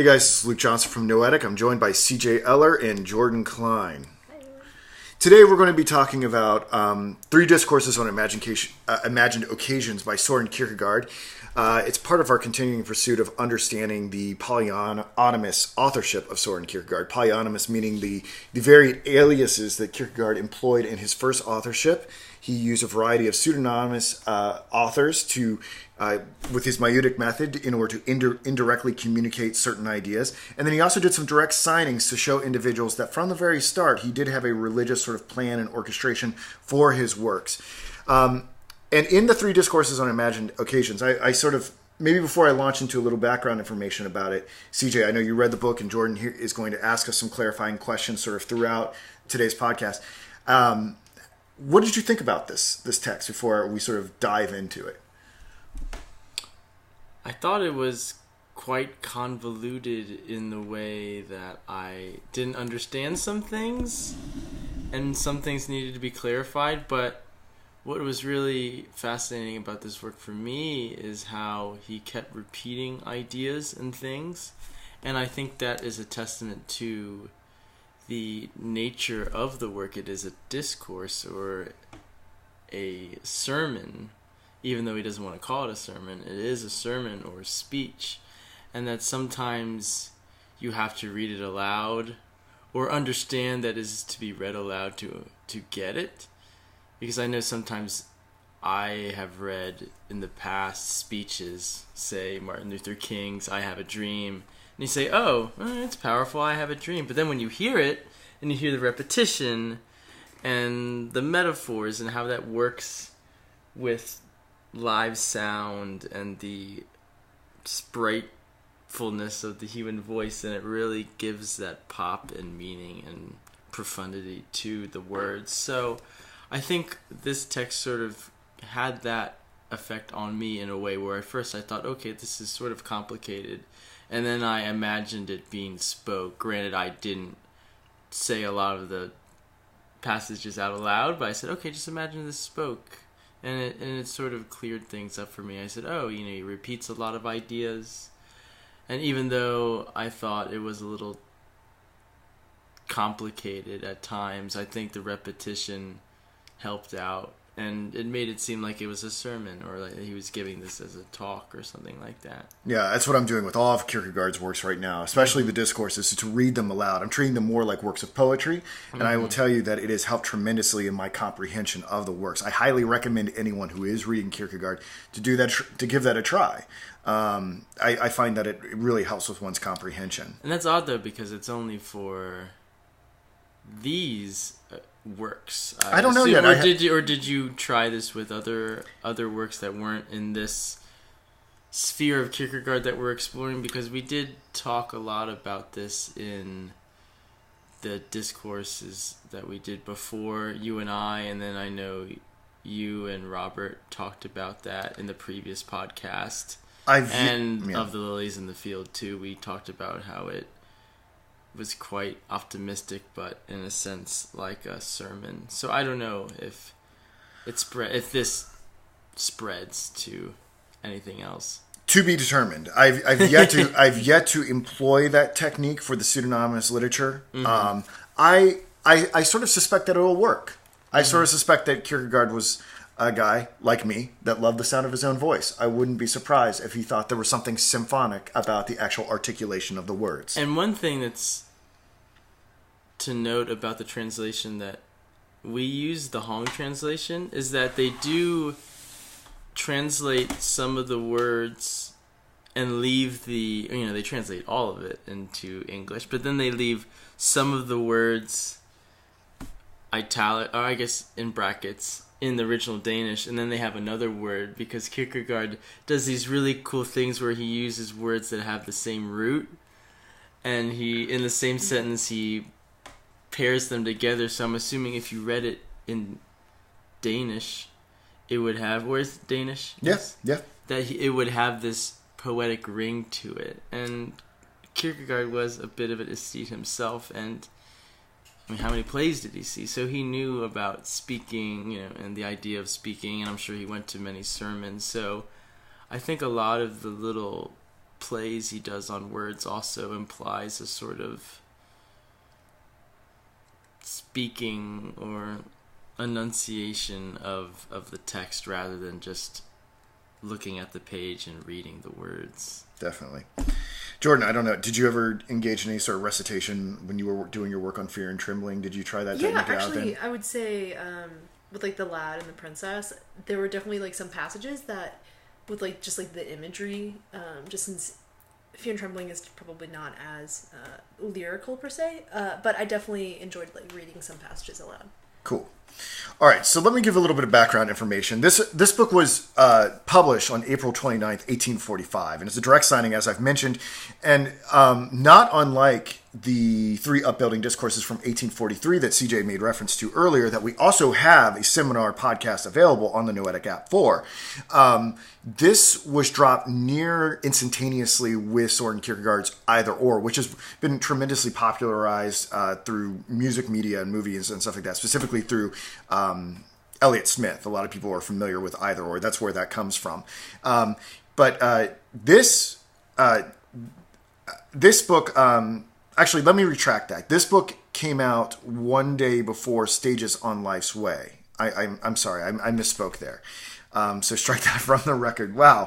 Hey guys, this is Luke Johnson from Noetic. I'm joined by CJ Eller and Jordan Klein. Today we're going to be talking about three discourses on imagined occasions by Soren Kierkegaard. It's part of our continuing pursuit of understanding the polyonymous authorship of Soren Kierkegaard. Polyonymous meaning the varied aliases that Kierkegaard employed in his first authorship. He used a variety of pseudonymous authors with his Noetic method in order to indirectly communicate certain ideas. And then he also did some direct signings to show individuals that from the very start he did have a religious sort of plan and orchestration for his works. And in the three discourses on imagined occasions, I sort of, maybe before I launch into a little background information about it, CJ, I know you read the book, and Jordan here is going to ask us some clarifying questions sort of throughout today's podcast. What did you think about this text before we sort of dive into it? I thought it was quite convoluted in the way that I didn't understand some things, and some things needed to be clarified, but what was really fascinating about this work for me is how he kept repeating ideas and things, and I think that is a testament to the nature of the work. It is a discourse or a sermon, even though he doesn't want to call it a sermon. It is a sermon or speech, and that sometimes you have to read it aloud or understand that it is to be read aloud to get it. Because I know sometimes I have read in the past speeches, say Martin Luther King's I Have a Dream, and you say, oh, it's powerful, I have a dream. But then when you hear it, and you hear the repetition and the metaphors and how that works with live sound and the spritefulness of the human voice, and it really gives that pop and meaning and profundity to the words. So I think this text sort of had that effect on me in a way where at first I thought, okay, this is sort of complicated, and then I imagined it being spoke. Granted, I didn't say a lot of the passages out loud, but I said, okay, just imagine this spoke, and it sort of cleared things up for me. I said, oh, he repeats a lot of ideas, and even though I thought it was a little complicated at times, I think the repetition helped out, and it made it seem like it was a sermon, or like he was giving this as a talk or something like that. Yeah, that's what I'm doing with all of Kierkegaard's works right now, especially the discourses, is to read them aloud. I'm treating them more like works of poetry, and I will tell you that it has helped tremendously in my comprehension of the works. I highly recommend anyone who is reading Kierkegaard to do that, to give that a try. I find that it really helps with one's comprehension. And that's odd, though, because it's only for these works. I don't know yet. Or did you try this with other works that weren't in this sphere of Kierkegaard that we're exploring? Because we did talk a lot about this in the discourses that we did before, you and I, and then I know you and Robert talked about that in the previous podcast. Of the Lilies in the Field too. We talked about how it was quite optimistic, but in a sense like a sermon. So I don't know if this spreads to anything else. To be determined. I've yet to employ that technique for the pseudonymous literature. Mm-hmm. I sort of suspect that it will work. I sort of suspect that Kierkegaard was a guy like me that loved the sound of his own voice. I wouldn't be surprised if he thought there was something symphonic about the actual articulation of the words. And one thing that's to note about the translation that we use, the Hong translation, is that they do translate some of the words and leave they translate all of it into English, but then they leave some of the words italic, or I guess in brackets, in the original Danish, and then they have another word, because Kierkegaard does these really cool things where he uses words that have the same root, and in the same sentence he pairs them together. So I'm assuming if you read it in Danish, it would have, where's Danish? Yes, yeah. That it would have this poetic ring to it. And Kierkegaard was a bit of an aesthete himself, and I mean, how many plays did he see? So he knew about speaking, and the idea of speaking, and I'm sure he went to many sermons. So I think a lot of the little plays he does on words also implies a sort of speaking or enunciation of the text rather than just looking at the page and reading the words. Definitely. Jordan, I don't know, did you ever engage in any sort of recitation when you were doing your work on Fear and Trembling? Did you try that technique out then? Yeah, actually, I would say with like the lad and the princess, there were definitely like some passages that with like just like the imagery, just since Fear and Trembling is probably not as lyrical per se, but I definitely enjoyed like reading some passages aloud. Cool. All right, so let me give a little bit of background information. This book was published on April 29th, 1845, and it's a direct signing, as I've mentioned, and not unlike the three upbuilding discourses from 1843 that CJ made reference to earlier, that we also have a seminar podcast available on the Noetic app for. This was dropped near instantaneously with Soren Kierkegaard's Either Or, which has been tremendously popularized through music media and movies and stuff like that, specifically through Elliott Smith. A lot of people are familiar with Either Or. That's where that comes from. But this book... Actually, let me retract that. This book came out one day before Stages on Life's Way. I'm sorry, I misspoke there. So strike that from the record. Wow.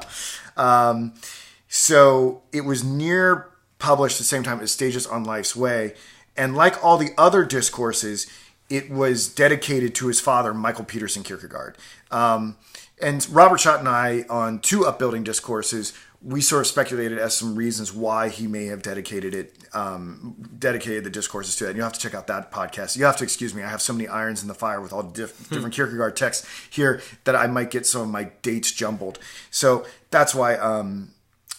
So it was near published at the same time as Stages on Life's Way. And like all the other discourses, it was dedicated to his father, Michael Peterson Kierkegaard. And Robert Schott and I, on two upbuilding discourses, we sort of speculated as some reasons why he may have dedicated the discourses to it. And you'll have to check out that podcast. You have to excuse me. I have so many irons in the fire with all different Kierkegaard texts here that I might get some of my dates jumbled. So that's why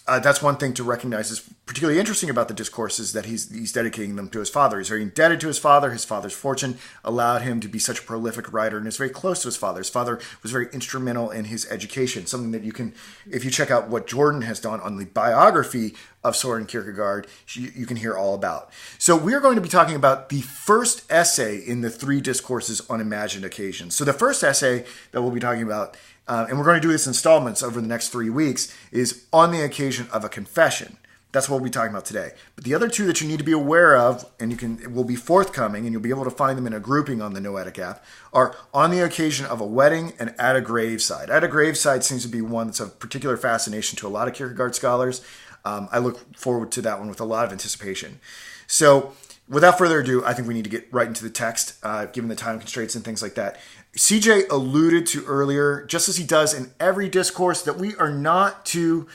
that's one thing to recognize is particularly interesting about the discourses, that he's dedicating them to his father. He's very indebted to his father. His father's fortune allowed him to be such a prolific writer and is very close to his father. His father was very instrumental in his education, something that you can, if you check out what Jordan has done on the biography of Soren Kierkegaard, you can hear all about. So we're going to be talking about the first essay in the three discourses on imagined occasions. So the first essay that we'll be talking about, and we're going to do this in installments over the next 3 weeks, is On the Occasion of a Confession. That's what we'll be talking about today. But the other two that you need to be aware of, and it will be forthcoming, and you'll be able to find them in a grouping on the Noetic app, are On the Occasion of a Wedding and At a Graveside. At a Graveside seems to be one that's of particular fascination to a lot of Kierkegaard scholars. I look forward to that one with a lot of anticipation. So without further ado, I think we need to get right into the text, given the time constraints and things like that. CJ alluded to earlier, just as he does in every discourse, that we are not to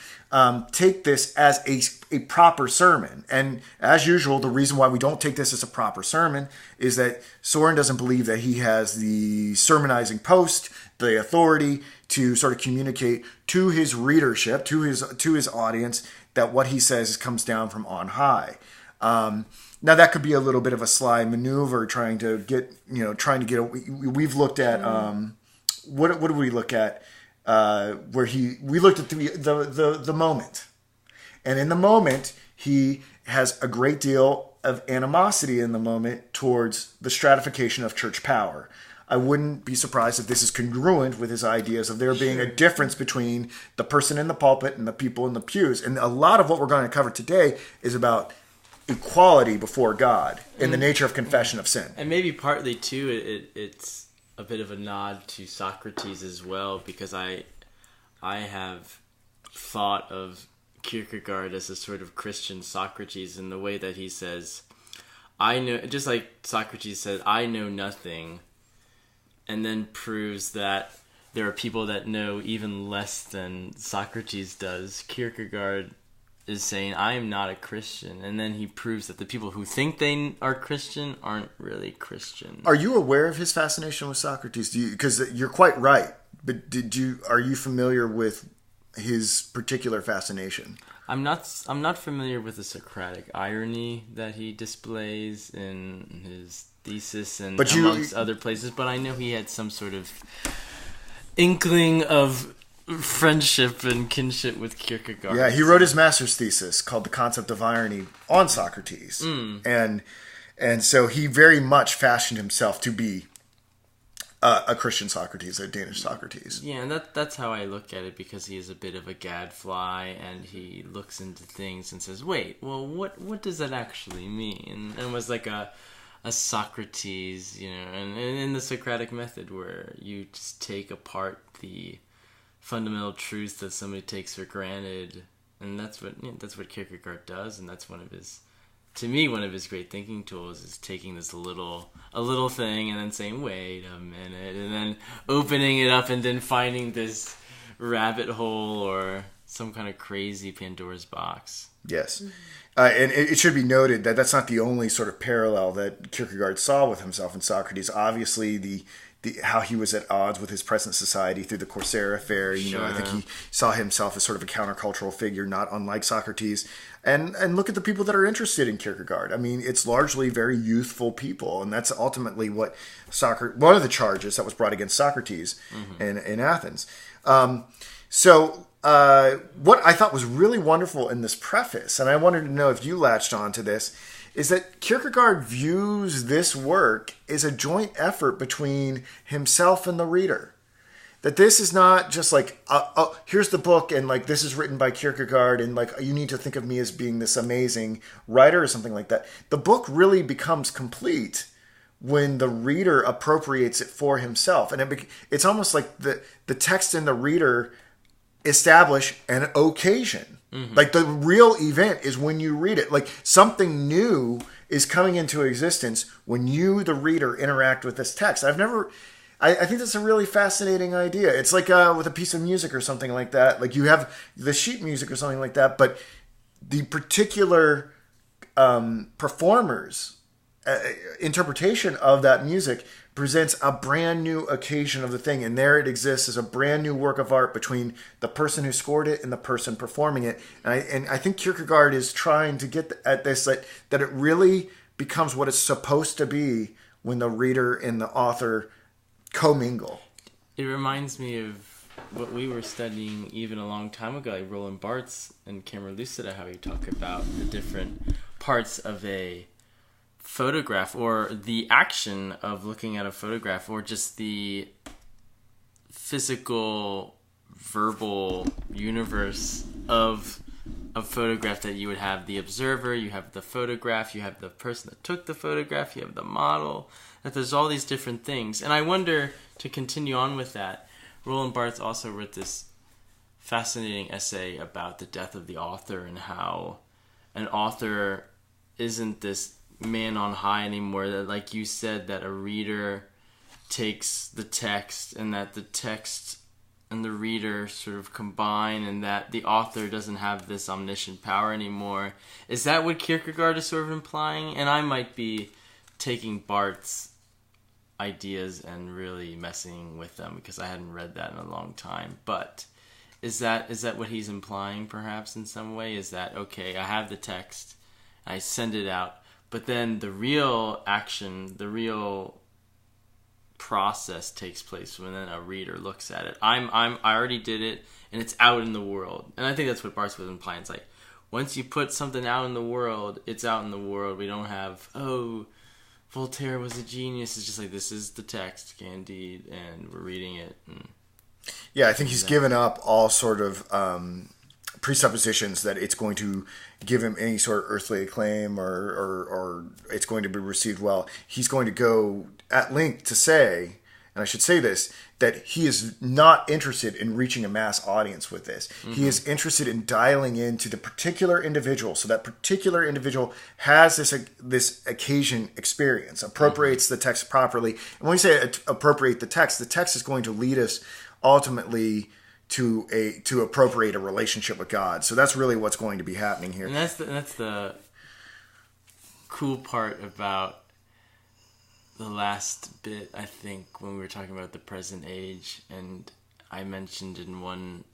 take this as a proper sermon. And as usual, the reason why we don't take this as a proper sermon is that Soren doesn't believe that he has the sermonizing post, the authority to sort of communicate to his readership, to his audience, that what he says comes down from on high. Now that could be a little bit of a sly maneuver, trying to get. We've looked at what did we look at? We looked at the moment, and in the moment he has a great deal of animosity in the moment towards the stratification of church power. I wouldn't be surprised if this is congruent with his ideas of there being a difference between the person in the pulpit and the people in the pews. And a lot of what we're going to cover today is about equality before God and the nature of confession of sin. And maybe partly, too, it's a bit of a nod to Socrates as well, because I have thought of Kierkegaard as a sort of Christian Socrates in the way that he says, I know, just like Socrates said, I know nothing, and then proves that there are people that know even less than Socrates does. Kierkegaard is saying, I am not a Christian, and then he proves that the people who think they are Christian aren't really Christian. Are you aware of his fascination with Socrates? Because you're quite right, but are you familiar with his particular fascination? I'm not familiar with the Socratic irony that he displays in his thesis and amongst other places, but I know he had some sort of inkling of friendship and kinship with Kierkegaard. Yeah, he wrote his master's thesis called The Concept of Irony on Socrates. And so he very much fashioned himself to be a Christian Socrates, a Danish Socrates. Yeah, and that's how I look at it, because he is a bit of a gadfly, and he looks into things and says, wait, well, what does that actually mean? And was like a Socrates, and in the Socratic method, where you just take apart the fundamental truths that somebody takes for granted, and that's what Kierkegaard does, and that's one of his great thinking tools, is taking this a little thing and then saying, wait a minute, and then opening it up and then finding this rabbit hole or some kind of crazy Pandora's box. Yes. And it should be noted that that's not the only sort of parallel that Kierkegaard saw with himself and Socrates. Obviously, the how he was at odds with his present society through the Corsair affair. I think he saw himself as sort of a countercultural figure, not unlike Socrates. And look at the people that are interested in Kierkegaard. I mean, it's largely very youthful people, and that's ultimately what one of the charges that was brought against Socrates in Athens. So what I thought was really wonderful in this preface, and I wanted to know if you latched on to this, is that Kierkegaard views this work as a joint effort between himself and the reader. That this is not just like, here's the book, and like this is written by Kierkegaard, and like you need to think of me as being this amazing writer or something like that. The book really becomes complete when the reader appropriates it for himself, and it's almost like the text and the reader establish an occasion. Like the real event is when you read it. Like something new is coming into existence when you, the reader, interact with this text. I think that's a really fascinating idea. It's like with a piece of music or something like that. Like you have the sheet music or something like that, but the particular performer's interpretation of that music presents a brand new occasion of the thing, and there it exists as a brand new work of art between the person who scored it and the person performing it. And I think Kierkegaard is trying to get at this, that it really becomes what it's supposed to be when the reader and the author commingle. It reminds me of what we were studying even a long time ago, like Roland Barthes and Camera Lucida, how he talk about the different parts of a photograph, or the action of looking at a photograph, or just the physical verbal universe of a photograph, that you would have the observer, you have the photograph, you have the person that took the photograph, you have the model, that there's all these different things. And I wonder, to continue on with that, Roland Barthes also wrote this fascinating essay about the death of the author, and how an author isn't this man on high anymore, that, like you said, that a reader takes the text, and that the text and the reader sort of combine, and that the author doesn't have this omniscient power anymore. Is that what Kierkegaard is sort of implying? And I might be taking Barthes' ideas and really messing with them, because I hadn't read that in a long time. But is that what he's implying, perhaps, in some way? Is that, okay, I have the text, I send it out, but then the real action, the real process takes place when then a reader looks at it. I already did it, and it's out in the world. And I think that's what Barthes was implying. It's like, once you put something out in the world, it's out in the world. We don't have, Voltaire was a genius. It's just like, this is the text, Candide, and we're reading it. Yeah, I think he's given up all sort of presuppositions that it's going to give him any sort of earthly acclaim, or it's going to be received well. He's going to go at length to say, and I should say this, that he is not interested in reaching a mass audience with this. Mm-hmm. He is interested in dialing into the particular individual, so that particular individual has this occasion experience, appropriates the text properly. And when we say appropriate the text is going to lead us ultimately to appropriate a relationship with God. So that's really what's going to be happening here. And that's the cool part about the last bit, I think, when we were talking about the present age, and I mentioned in one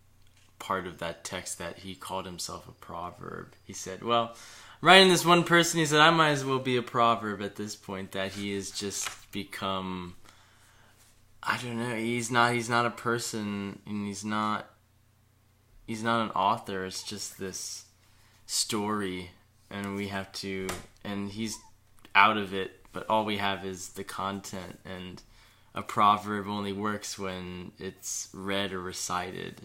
part of that text that he called himself a proverb. He said, well, writing this one person, he said, I might as well be a proverb at this point, that he has just become, I don't know, he's not a person, and he's not an author. It's just this story, and he's out of it, but all we have is the content. And a proverb only works when it's read or recited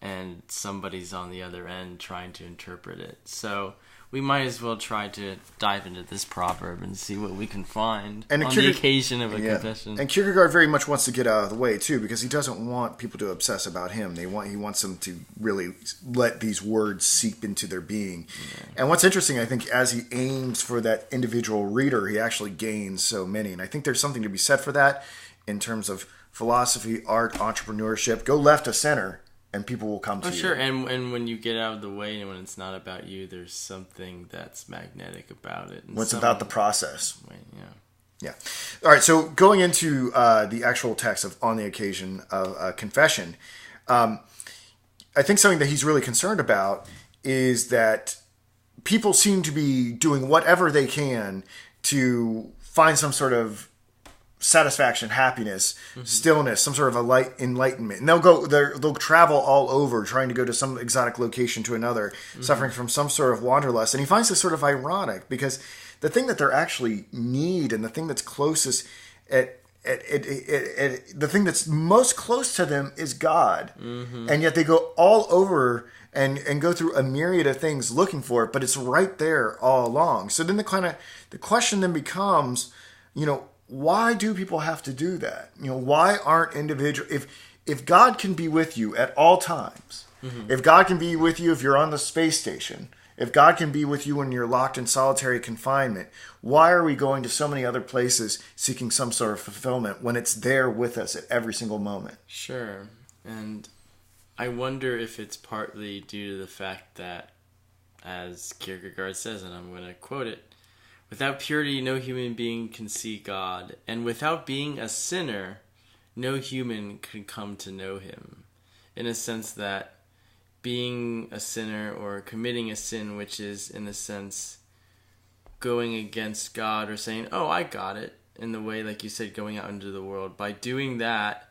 and somebody's on the other end trying to interpret it. So we might as well try to dive into this proverb and see what we can find on the occasion of a confession. And Kierkegaard very much wants to get out of the way too, because he doesn't want people to obsess about him. He wants them to really let these words seep into their being. Yeah. And what's interesting, I think, as he aims for that individual reader, he actually gains so many. And I think there's something to be said for that in terms of philosophy, art, entrepreneurship. Go left of center, and people will come to you. Sure, and when you get out of the way and when it's not about you, there's something that's magnetic about it. When it's about the process. Way, yeah. All right, so going into the actual text of On the Occasion of Confession, I think something that he's really concerned about is that people seem to be doing whatever they can to find some sort of satisfaction, happiness, stillness, some sort of a light enlightenment. And they'll travel all over trying to go to some exotic location to another, suffering from some sort of wanderlust. And he finds this sort of ironic because the thing that they actually need and the thing that's closest the thing that's most close to them is God. And yet they go all over and go through a myriad of things looking for it, but it's right there all along. So then the question then becomes, why do people have to do that? Why aren't individual? If God can be with you at all times, if God can be with you if you're on the space station, if God can be with you when you're locked in solitary confinement, why are we going to so many other places seeking some sort of fulfillment when it's there with us at every single moment? Sure. And I wonder if it's partly due to the fact that, as Kierkegaard says, and I'm going to quote it, "Without purity, no human being can see God, and without being a sinner, no human can come to know him." In a sense that being a sinner or committing a sin, which is, in a sense, going against God or saying, "Oh, I got it," in the way, like you said, going out into the world. By doing that,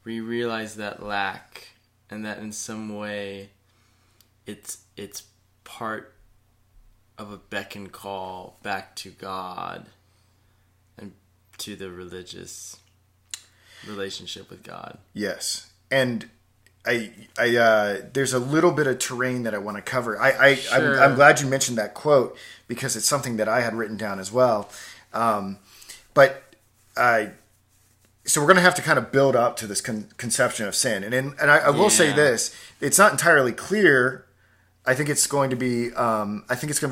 we realize that lack, and that in some way it's part of a beck and call back to God and to the religious relationship with God. Yes. And I there's a little bit of terrain that I want to cover. Sure. I'm glad you mentioned that quote because it's something that I had written down as well. So we're going to have to kind of build up to this conception of sin. And I will say this, it's not entirely clear. I think it's going to be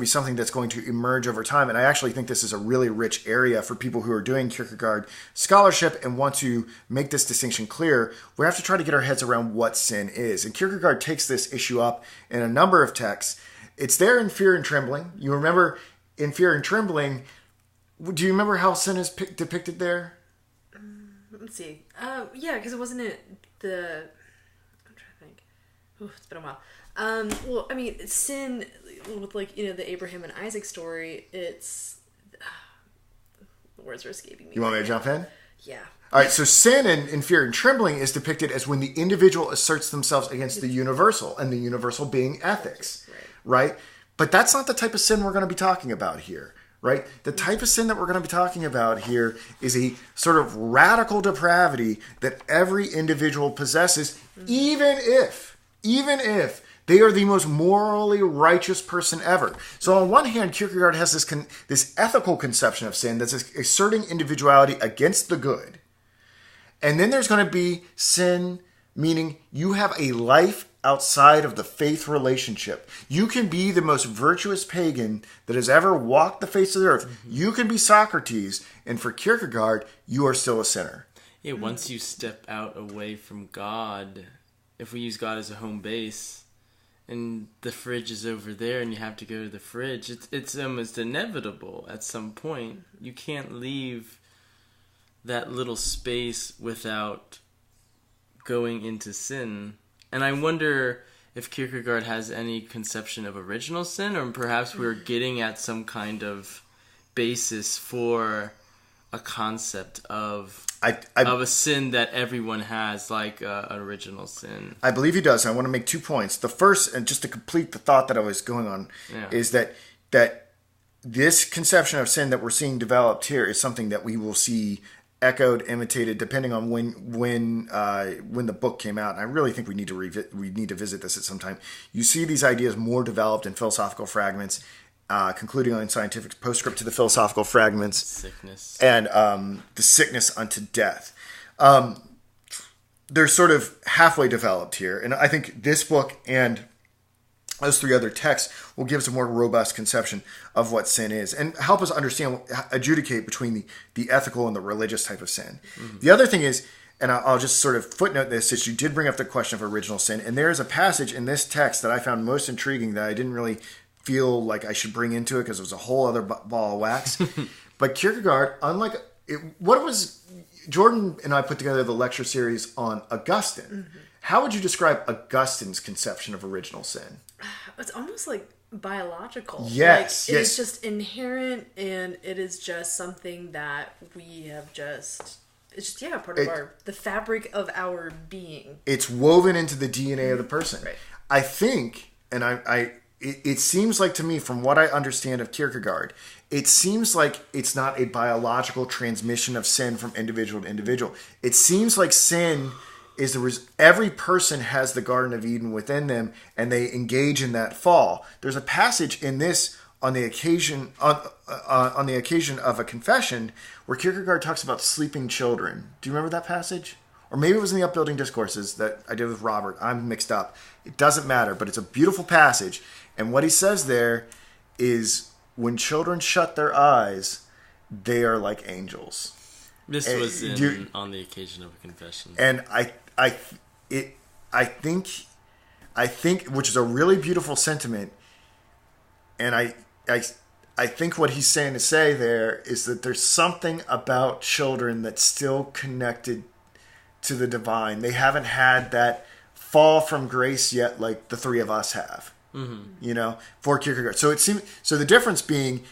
something that's going to emerge over time. And I actually think this is a really rich area for people who are doing Kierkegaard scholarship and want to make this distinction clear. We have to try to get our heads around what sin is. And Kierkegaard takes this issue up in a number of texts. It's there in Fear and Trembling. You remember in Fear and Trembling, do you remember how sin is depicted there? Let's see. Yeah, because it wasn't I'm trying to think. Ooh, it's been a while. Well, I mean, sin with the Abraham and Isaac story. It's the words are escaping me. You want me to jump in? Yeah. All right. So sin in Fear and Trembling is depicted as when the individual asserts themselves against the universal, and the universal being ethics, right? But that's not the type of sin we're going to be talking about here. Right? The type of sin that we're going to be talking about here is a sort of radical depravity that every individual possesses, even if they are the most morally righteous person ever. So on one hand, Kierkegaard has this ethical conception of sin that's asserting individuality against the good. And then there's going to be sin, meaning you have a life outside of the faith relationship. You can be the most virtuous pagan that has ever walked the face of the earth. You can be Socrates, and for Kierkegaard, you are still a sinner. Yeah, once you step out away from God, if we use God as a home base, and the fridge is over there and you have to go to the fridge, it's almost inevitable at some point. You can't leave that little space without going into sin. And I wonder if Kierkegaard has any conception of original sin, or perhaps we're getting at some kind of basis for a concept of a sin that everyone has, like an original sin. I believe he does. I want to make 2 points. The first, and just to complete the thought that I was going on, is that this conception of sin that we're seeing developed here is something that we will see echoed, imitated, depending on when the book came out. And I really think we need to visit this at some time. You see these ideas more developed in philosophical fragments, concluding on scientific postscript to the philosophical fragments, sickness, and the sickness unto death. They're sort of halfway developed here, and I think this book and those three other texts will give us a more robust conception of what sin is and help us understand, adjudicate between the ethical and the religious type of sin. Mm-hmm. The other thing is, and I'll just sort of footnote this, is you did bring up the question of original sin, and there is a passage in this text that I found most intriguing that I didn't really feel like I should bring into it because it was a whole other ball of wax. But Kierkegaard, Jordan and I put together the lecture series on Augustine. Mm-hmm. How would you describe Augustine's conception of original sin? It's almost like biological. Yes. It is just inherent, and it is just something that we have just... It's just, part of the fabric of our being. It's woven into the DNA of the person. Right. I think, and it seems like to me, from what I understand of Kierkegaard, it seems like it's not a biological transmission of sin from individual to individual. It seems like sin is every person has the Garden of Eden within them, and they engage in that fall. There's a passage in this on the occasion of a confession where Kierkegaard talks about sleeping children. Do you remember that passage? Or maybe it was in the Upbuilding Discourses that I did with Robert. I'm mixed up. It doesn't matter, but it's a beautiful passage. And what he says there is, when children shut their eyes, they are like angels. This was on the occasion of a confession. And I think, which is a really beautiful sentiment, and I think what he's saying to say there is that there's something about children that's still connected to the divine. They haven't had that fall from grace yet, like the three of us have. Mm-hmm. For Kierkegaard. So the difference being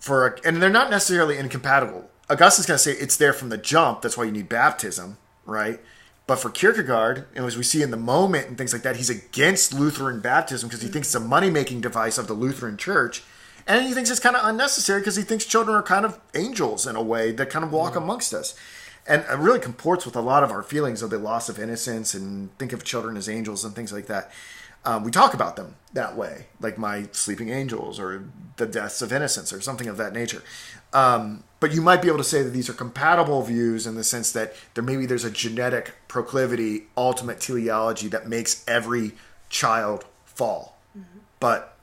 and they're not necessarily incompatible. Augustine's going to say it's there from the jump. That's why you need baptism, right? But for Kierkegaard, and as we see in the moment and things like that, he's against Lutheran baptism because he thinks it's a money-making device of the Lutheran Church. And he thinks it's kind of unnecessary because he thinks children are kind of angels in a way that kind of walk amongst us. And it really comports with a lot of our feelings of the loss of innocence and think of children as angels and things like that. We talk about them that way, like my sleeping angels or the deaths of innocence or something of that nature. But you might be able to say that these are compatible views in the sense that there's a genetic proclivity, ultimate teleology that makes every child fall. Mm-hmm. But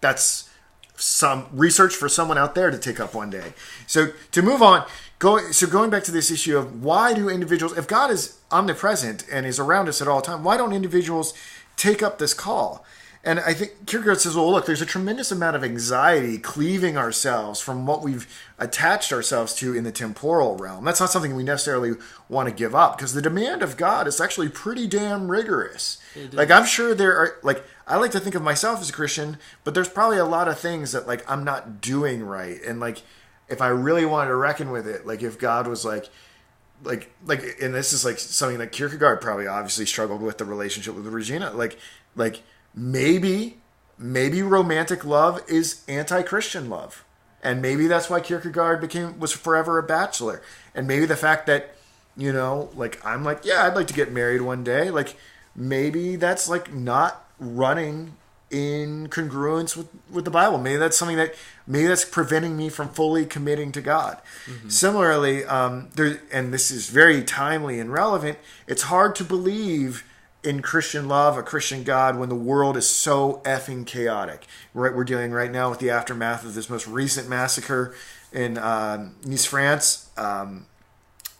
that's some research for someone out there to take up one day. So to move on, going back to this issue of why do individuals, if God is omnipresent and is around us at all time, why don't individuals take up this call? And I think Kierkegaard says, well, look, there's a tremendous amount of anxiety cleaving ourselves from what we've attached ourselves to in the temporal realm. That's not something we necessarily want to give up because the demand of God is actually pretty damn rigorous. Like, I'm sure there are, I like to think of myself as a Christian, but there's probably a lot of things that, I'm not doing right. And, if I really wanted to reckon with it, if God was and this is something that Kierkegaard probably obviously struggled with, the relationship with Regina, maybe romantic love is anti-Christian love, and maybe that's why Kierkegaard was forever a bachelor, and maybe the fact that I'm I'd like to get married one day, maybe that's not running in congruence with the Bible. Maybe that's something that's preventing me from fully committing to God. Mm-hmm. Similarly, and this is very timely and relevant, it's hard to believe in Christian love, a Christian God, when the world is so effing chaotic. We're dealing right now with the aftermath of this most recent massacre in Nice, France.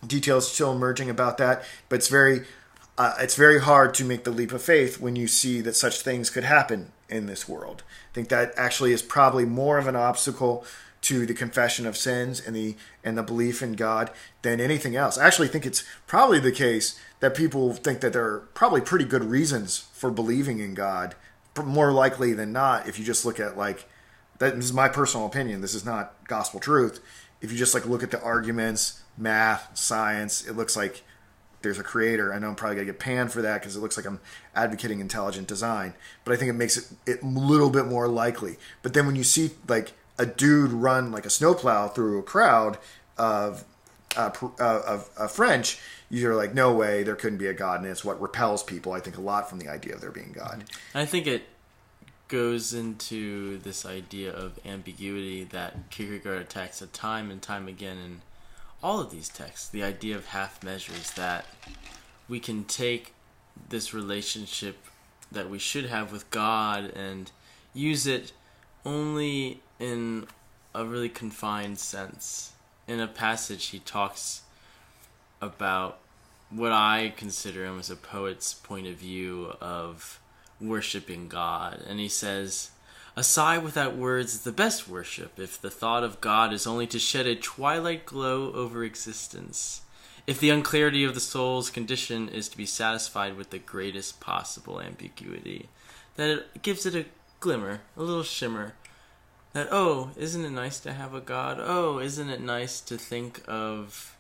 Details still emerging about that, but it's very hard to make the leap of faith when you see that such things could happen in this world. I think that actually is probably more of an obstacle to the confession of sins and the belief in God than anything else. I actually think it's probably the case that people think that there are probably pretty good reasons for believing in God, more likely than not. If you just look at this is my personal opinion, this is not gospel truth. If you just look at the arguments, math, science, it looks like there's a creator. I know I'm probably going to get panned for that because it looks like I'm advocating intelligent design, but I think it makes it a little bit more likely. But then when you see a dude run like a snowplow through a crowd, of French, you're like, no way, there couldn't be a God, and it's what repels people, I think, a lot from the idea of there being God. I think it goes into this idea of ambiguity that Kierkegaard attacks time and time again in all of these texts. The idea of half measures, that we can take this relationship that we should have with God and use it only in a really confined sense. In a passage, he talks about what I consider him as a poet's point of view of worshiping God. And he says, "A sigh without words is the best worship, if the thought of God is only to shed a twilight glow over existence. If the unclarity of the soul's condition is to be satisfied with the greatest possible ambiguity, that it gives it a glimmer, a little shimmer, that, oh, isn't it nice to have a God? Oh, isn't it nice to think of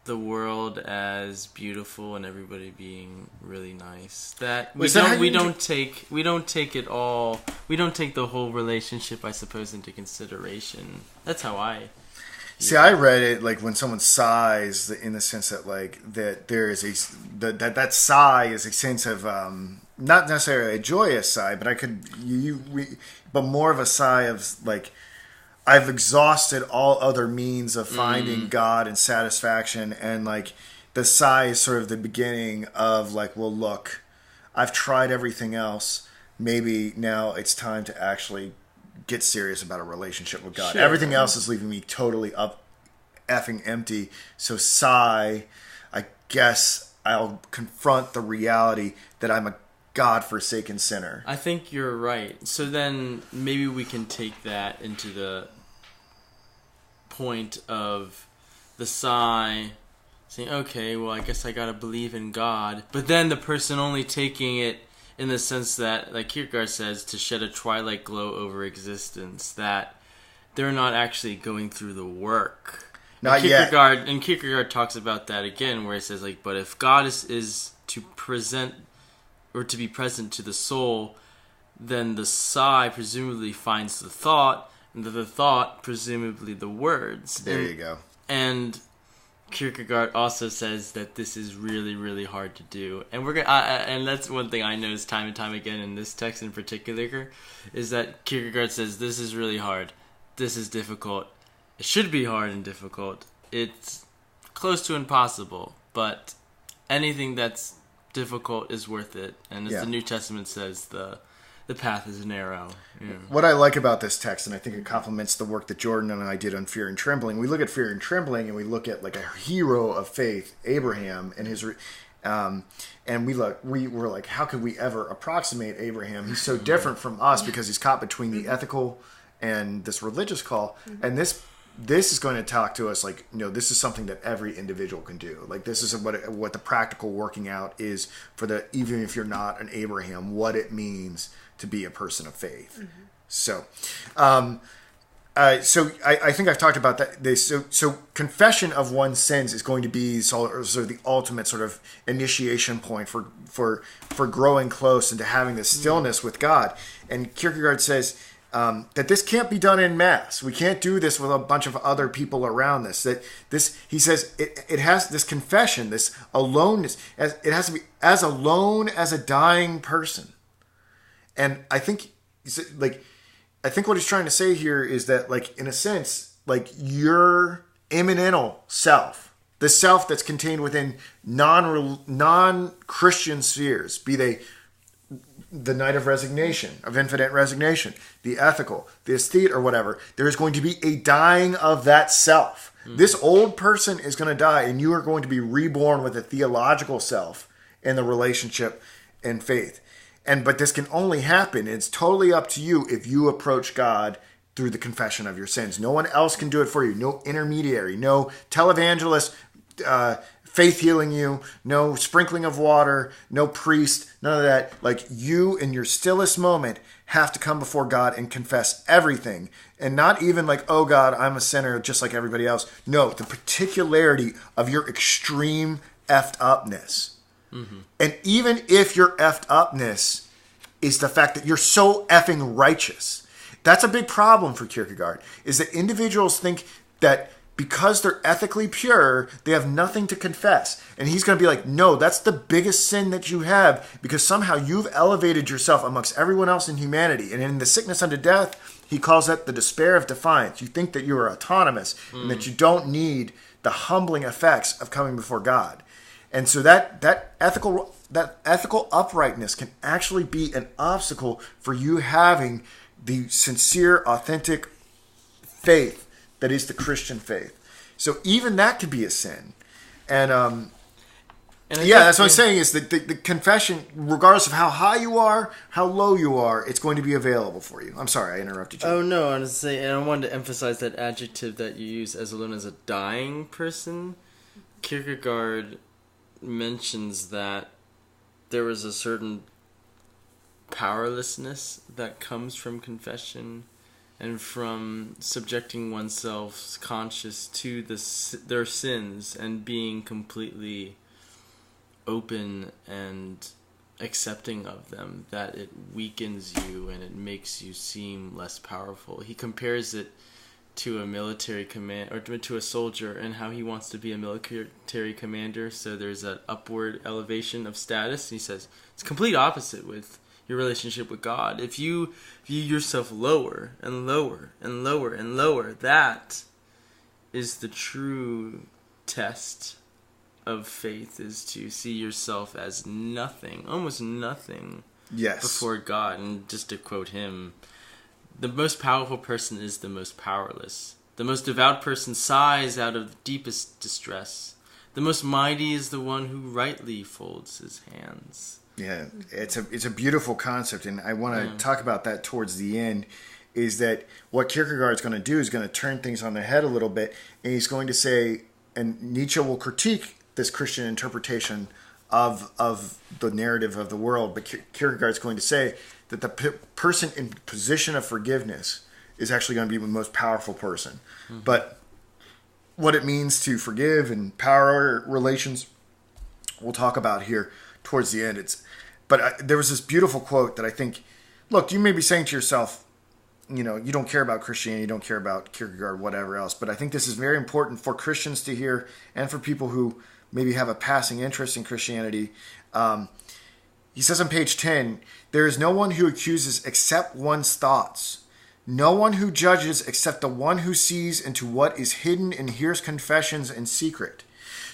the world as beautiful and everybody being really nice? That we don't take the whole relationship, I suppose, into consideration. That's how I see. I read it like when someone sighs, in the sense that like that there is that sigh is a sense of not necessarily a joyous sigh, but but more of a sigh of like, I've exhausted all other means of finding God and satisfaction, and like the sigh is sort of the beginning of like, well, look, I've tried everything else. Maybe now it's time to actually get serious about a relationship with God. Sure. Everything else is leaving me totally effing empty. So sigh, I guess I'll confront the reality that I'm a God-forsaken sinner. I think you're right. So then maybe we can take that into the point of the sigh, saying, okay, well, I guess I gotta believe in God. But then the person only taking it in the sense that, like Kierkegaard says, to shed a twilight glow over existence, that they're not actually going through the work. Not yet. And Kierkegaard talks about that again, where he says, like, but if God is to present or to be present to the soul, then the sigh presumably finds the thought, and the thought presumably the words. There you go. And Kierkegaard also says that this is really, really hard to do. And and that's one thing I noticed time and time again in this text in particular, is that Kierkegaard says this is really hard. This is difficult. It should be hard and difficult. It's close to impossible, but anything that's difficult is worth it. And as the New Testament says, the path is narrow. Yeah. What I like about this text, and I think it complements the work that Jordan and I did on Fear and Trembling, we look at Fear and Trembling, and we look at like a hero of faith, Abraham, and his, and we were like, how could we ever approximate Abraham? He's so different from us because he's caught between the ethical and this religious call, and this is going to talk to us like, this is something that every individual can do. Like, this is what the practical working out is for even if you're not an Abraham, what it means to be a person of faith. Mm-hmm. So, I think I've talked about that. So confession of one's sins is going to be sort of the ultimate sort of initiation point for growing close into having this stillness with God. And Kierkegaard says that this can't be done in mass. We can't do this with a bunch of other people around us. He says it has this confession, this aloneness. It has to be as alone as a dying person. And I think what he's trying to say here is that, like, in a sense, like, your immanental self, the self that's contained within non-Christian spheres, be they the night of resignation, of infinite resignation, the ethical, the aesthete, or whatever, there is going to be a dying of that self. Mm-hmm. This old person is going to die, and you are going to be reborn with a theological self in the relationship and faith. But this can only happen, it's totally up to you if you approach God through the confession of your sins. No one else can do it for you. No intermediary, no televangelist, faith healing you, no sprinkling of water, no priest, none of that. Like, you in your stillest moment have to come before God and confess everything. And not even like, oh God, I'm a sinner just like everybody else. No, the particularity of your extreme effed upness. Mm-hmm. And even if your effed upness is the fact that you're so effing righteous, that's a big problem for Kierkegaard, is that individuals think that because they're ethically pure, they have nothing to confess. And he's going to be like, no, that's the biggest sin that you have, because somehow you've elevated yourself amongst everyone else in humanity. And in the sickness unto death, he calls that the despair of defiance. You think that you are autonomous and that you don't need the humbling effects of coming before God. And so that ethical uprightness can actually be an obstacle for you having the sincere, authentic faith that is the Christian faith. So even that could be a sin. And that's what I'm saying, is that the confession, regardless of how high you are, how low you are, it's going to be available for you. I'm sorry, I interrupted you. Oh, no, I was saying, and I wanted to emphasize that adjective that you use as alone as a dying person. Kierkegaard mentions that there was a certain powerlessness that comes from confession and from subjecting oneself's conscience to their sins and being completely open and accepting of them, that it weakens you and it makes you seem less powerful. He compares it to a military command, or to a soldier, and how he wants to be a military commander, so there's that upward elevation of status. And he says it's complete opposite with your relationship with God. If you view yourself lower and lower and lower and lower, that is the true test of faith, is to see yourself as nothing, almost nothing, before God. And just to quote him, the most powerful person is the most powerless. The most devout person sighs out of the deepest distress. The most mighty is the one who rightly folds his hands. Yeah, it's a beautiful concept, and I want to talk about that towards the end. Is that what Kierkegaard's going to do? Is going to turn things on their head a little bit, and he's going to say, and Nietzsche will critique this Christian interpretation of the narrative of the world, but Kierkegaard's going to say that the person in position of forgiveness is actually going to be the most powerful person. Mm-hmm. But what it means to forgive and power relations, we'll talk about here towards the end. There was this beautiful quote that I think, look, you may be saying to yourself, you don't care about Christianity, you don't care about Kierkegaard, whatever else, but I think this is very important for Christians to hear, and for people who maybe have a passing interest in Christianity. He says on page 10, there is no one who accuses except one's thoughts. No one who judges except the one who sees into what is hidden and hears confessions in secret.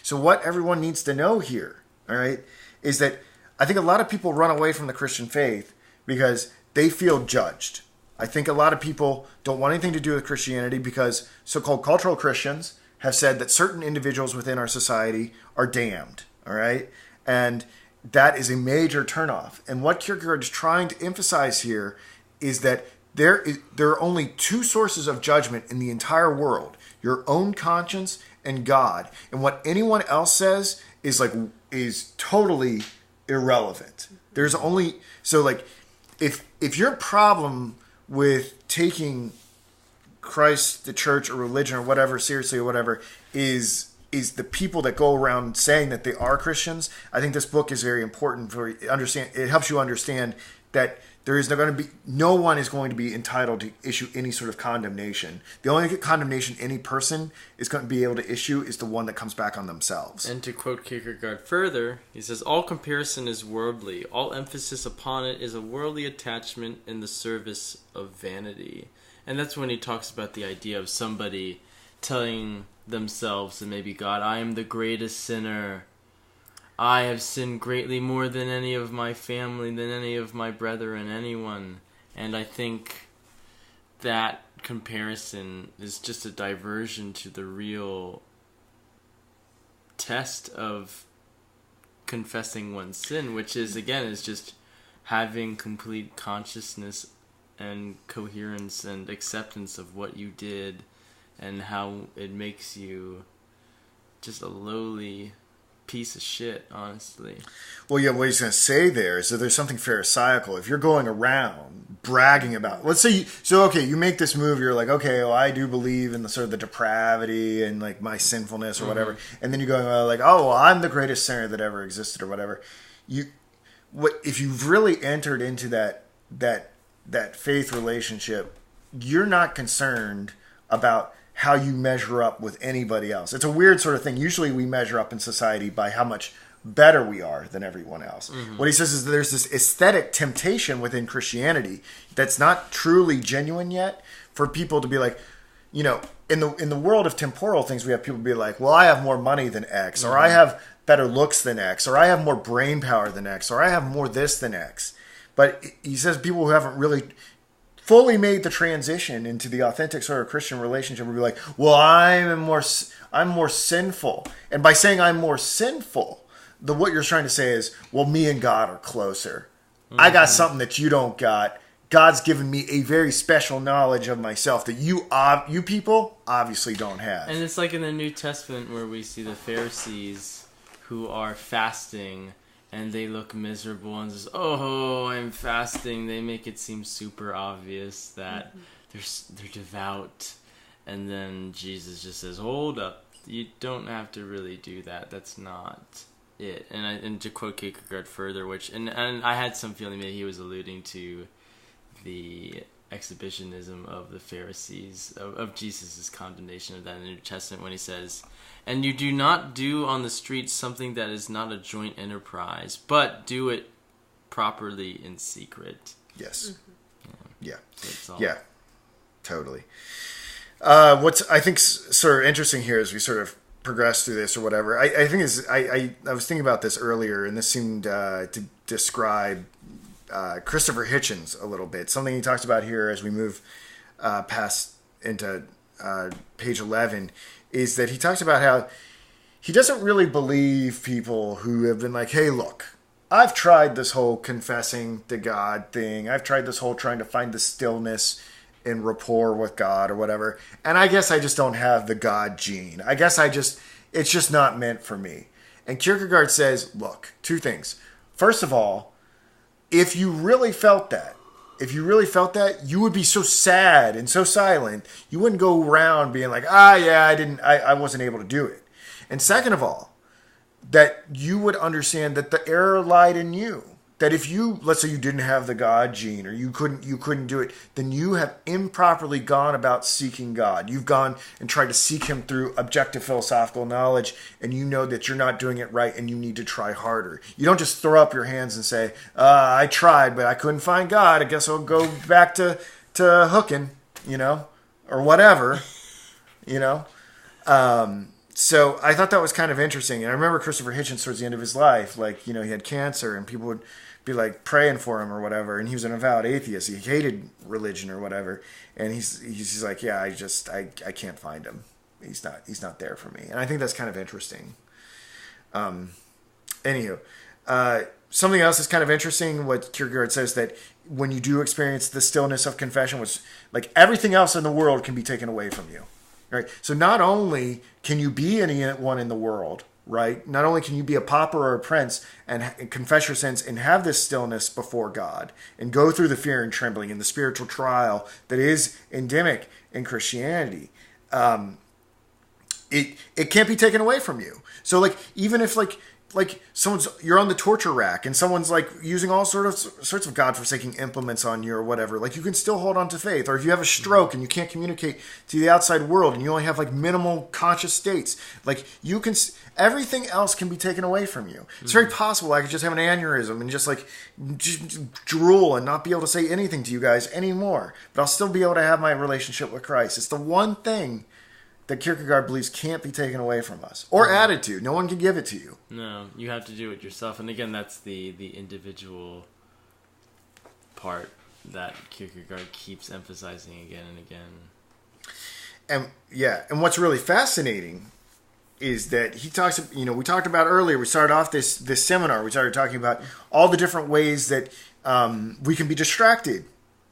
So what everyone needs to know here, all right, is that I think a lot of people run away from the Christian faith because they feel judged. I think a lot of people don't want anything to do with Christianity because so-called cultural Christians have said that certain individuals within our society are damned, all right? And that is a major turnoff. And what Kierkegaard is trying to emphasize here is that there are only two sources of judgment in the entire world: your own conscience and God. And what anyone else says is totally irrelevant. There's only if your problem with taking Christ, the church, or religion, or whatever seriously, or whatever, is the people that go around saying that they are Christians, I think this book is very important for understand. It helps you understand that no one is going to be entitled to issue any sort of condemnation. The only condemnation any person is going to be able to issue is the one that comes back on themselves. And to quote Kierkegaard further, he says, all comparison is worldly. All emphasis upon it is a worldly attachment in the service of vanity. And that's when he talks about the idea of somebody telling themselves, and maybe God, I am the greatest sinner. I have sinned greatly, more than any of my family, than any of my brethren, anyone. And I think that comparison is just a diversion to the real test of confessing one's sin, which is, again, is just having complete consciousness and coherence and acceptance of what you did and how it makes you just a lowly piece of shit, honestly. Well, yeah, what he's going to say there is that there's something pharisaical. If you're going around bragging about, let's say, you make this move, you're like, okay, well, I do believe in the sort of the depravity and like my sinfulness or whatever, and then you go like, oh, well, I'm the greatest sinner that ever existed or whatever. If you've really entered into that faith relationship, you're not concerned about how you measure up with anybody else. It's a weird sort of thing. Usually we measure up in society by how much better we are than everyone else. Mm-hmm. What he says is that there's this aesthetic temptation within Christianity that's not truly genuine yet for people to be like, you know, in the world of temporal things, we have people be like, well, I have more money than X, or I have better looks than X, or I have more brain power than X, or I have more this than X. But he says people who haven't really fully made the transition into the authentic sort of Christian relationship will be like, well, I'm more sinful. And by saying I'm more sinful, what you're trying to say is, well, me and God are closer. Mm-hmm. I got something that you don't got. God's given me a very special knowledge of myself that you people obviously don't have. And it's like in the New Testament where we see the Pharisees who are fasting and they look miserable and says, oh, I'm fasting. They make it seem super obvious that they're devout. And then Jesus just says, hold up. You don't have to really do that. That's not it. And to quote Kierkegaard further, and I had some feeling that he was alluding to the exhibitionism of the Pharisees, of Jesus' condemnation of that in the New Testament when he says, and you do not do on the streets something that is not a joint enterprise, but do it properly in secret. Yes. Mm-hmm. Yeah, totally. What's I think sort of interesting here as we sort of progress through this or whatever, I think is I was thinking about this earlier, and this seemed to describe Christopher Hitchens a little bit. Something he talks about here as we move past into page 11 is that he talks about how he doesn't really believe people who have been like, hey, look, I've tried this whole confessing to God thing. I've tried this whole trying to find the stillness in rapport with God or whatever. And I guess I just don't have the God gene. I guess it's just not meant for me. And Kierkegaard says, look, two things. First of all, if you really felt that, you would be so sad and so silent, you wouldn't go around being like, I wasn't able to do it. And second of all, that you would understand that the error lied in you. That if you, let's say you didn't have the God gene or you couldn't do it, then you have improperly gone about seeking God. You've gone and tried to seek him through objective philosophical knowledge, and you know that you're not doing it right and you need to try harder. You don't just throw up your hands and say, I tried, but I couldn't find God. I guess I'll go back to hooking, or whatever, So I thought that was kind of interesting. And I remember Christopher Hitchens towards the end of his life, he had cancer and people would be like praying for him or whatever. And he was an avowed atheist. He hated religion or whatever. And he's like, yeah, I can't find him. He's not there for me. And I think that's kind of interesting. Anywho, something else is kind of interesting. What Kierkegaard says that when you do experience the stillness of confession, which like everything else in the world can be taken away from you. Right. So not only can you be anyone in the world, right? Not only can you be a pauper or a prince and confess your sins and have this stillness before God and go through the fear and trembling and the spiritual trial that is endemic in Christianity, it can't be taken away from you. So even if you're on the torture rack and someone's using all sorts of God-forsaking implements on you or whatever, you can still hold on to faith. Or if you have a stroke and you can't communicate to the outside world and you only have minimal conscious states, everything else can be taken away from you. It's very possible I could just have an aneurysm and just drool and not be able to say anything to you guys anymore, but I'll still be able to have my relationship with Christ. It's the one thing that Kierkegaard believes can't be taken away from us or added to. No one can give it to you. No, you have to do it yourself. And again, that's the individual part that Kierkegaard keeps emphasizing again and again. And what's really fascinating is that he talks, we talked about earlier, we started off this seminar, we started talking about all the different ways that we can be distracted.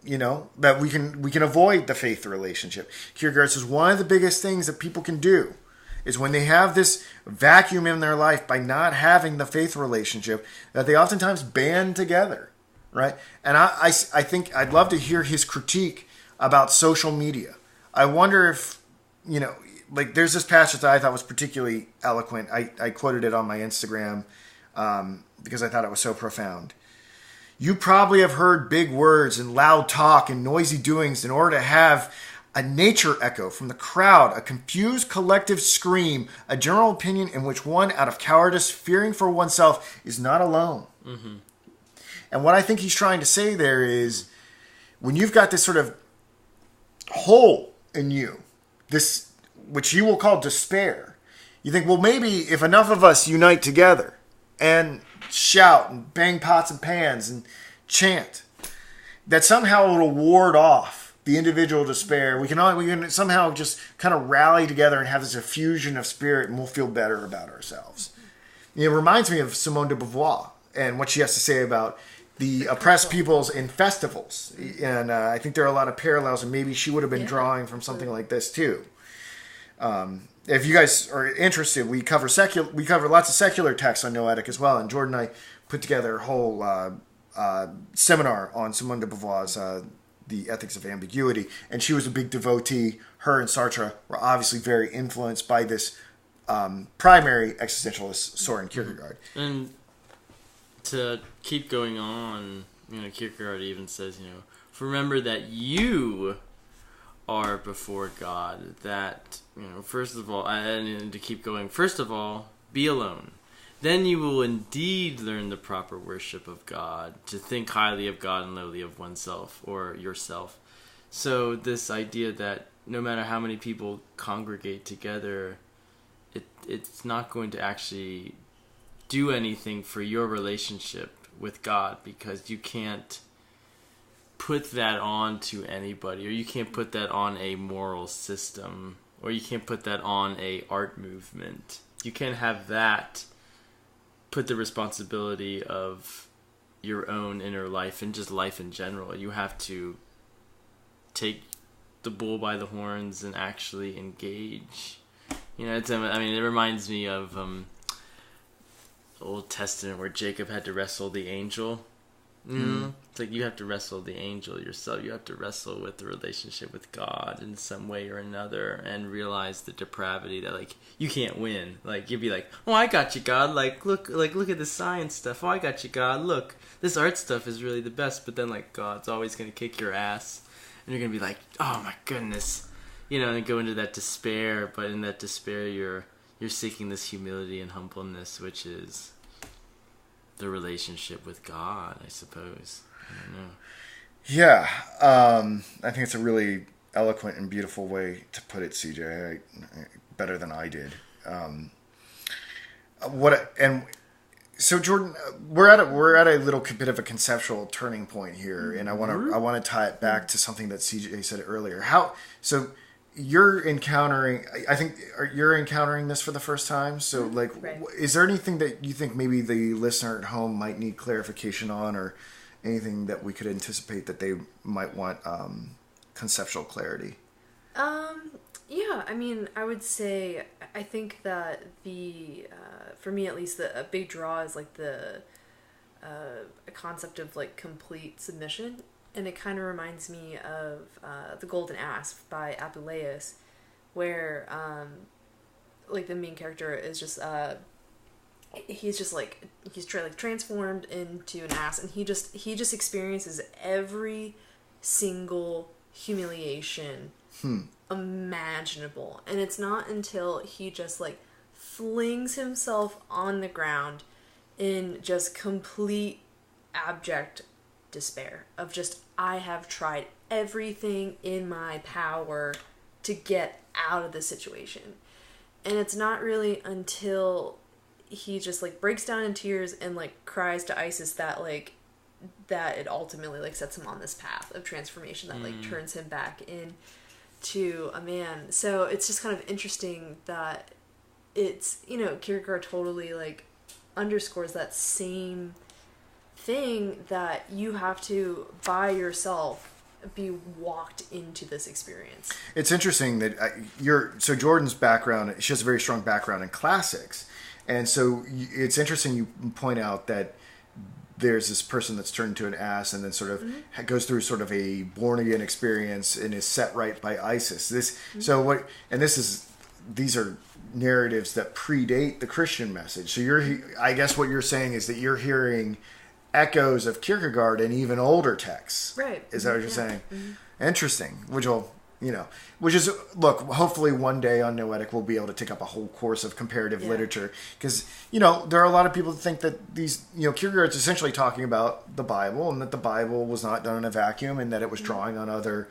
That we can avoid the faith relationship. Kierkegaard says one of the biggest things that people can do is when they have this vacuum in their life by not having the faith relationship, that they oftentimes band together, right? And I think I'd love to hear his critique about social media. I wonder if, there's this passage that I thought was particularly eloquent. I quoted it on my Instagram because I thought it was so profound. You probably have heard big words and loud talk and noisy doings in order to have a nature echo from the crowd, a confused collective scream, a general opinion in which one, out of cowardice, fearing for oneself, is not alone. Mm-hmm. And what I think he's trying to say there is, when you've got this sort of hole in you, this which you will call despair, you think, well, maybe if enough of us unite together and shout and bang pots and pans and chant, that somehow it'll ward off the individual despair. We can somehow just kind of rally together and have this effusion of spirit, and we'll feel better about ourselves. It reminds me of Simone de Beauvoir and what she has to say about the oppressed peoples in festivals. And I think there are a lot of parallels, and maybe she would have been drawing from something like this too. If you guys are interested, we cover lots of secular texts on Noetic as well. And Jordan and I put together a whole seminar on Simone de Beauvoir's The Ethics of Ambiguity. And she was a big devotee. Her and Sartre were obviously very influenced by this primary existentialist, Soren Kierkegaard. And to keep going on, Kierkegaard even says, remember that you are before God. That, first of all, and to keep going, first of all, be alone. Then you will indeed learn the proper worship of God, to think highly of God and lowly of oneself or yourself. So this idea that no matter how many people congregate together, it's not going to actually do anything for your relationship with God, because you can't put that on to anybody, or you can't put that on a moral system, or you can't put that on a art movement. You can't have that put the responsibility of your own inner life and just life in general. You have to take the bull by the horns and actually engage. It reminds me of Old Testament where Jacob had to wrestle the angel. It's like you have to wrestle the angel yourself. You have to wrestle with the relationship with God in some way or another, and realize the depravity that you can't win. You'd be like, oh, I got you, God. Look at the science stuff. Oh, I got you, God. Look, this art stuff is really the best. But then God's always gonna kick your ass, and you're gonna be like, oh my goodness, and go into that despair. But in that despair, you're seeking this humility and humbleness, which is the relationship with God, I suppose. I don't know. Yeah, I think it's a really eloquent and beautiful way to put it, CJ. Better than I did. So Jordan, we're at a little bit of a conceptual turning point here, and I want to tie it back to something that CJ said earlier. You're encountering this for the first time. So right. Is there anything that you think maybe the listener at home might need clarification on, or anything that we could anticipate that they might want conceptual clarity? Yeah, I would say, I think that for me at least, a big draw is the concept of complete submission. And it kind of reminds me of The Golden Ass by Apuleius, where the main character is just he's transformed into an ass, and he just experiences every single humiliation imaginable. And it's not until he just flings himself on the ground in just complete abject despair of just, I have tried everything in my power to get out of this situation. And it's not really until he just breaks down in tears and cries to Isis that that it ultimately sets him on this path of transformation that turns him back into a man. So it's just kind of interesting that it's, Kierkegaard totally underscores that same thing, that you have to by yourself be walked into this experience. It's interesting that Jordan's background, she has a very strong background in classics, and so it's interesting you point out that there's this person that's turned into an ass and then sort of goes through sort of a born again experience and is set right by Isis. These are narratives that predate the Christian message. So I guess what you're saying is that you're hearing echoes of Kierkegaard in even older texts. Right. Is that what you're saying? Mm-hmm. Interesting. Which will Which is, look, hopefully one day on Noetic we'll be able to take up a whole course of comparative literature, because there are a lot of people that think that these, Kierkegaard's essentially talking about the Bible, and that the Bible was not done in a vacuum, and that it was drawing on other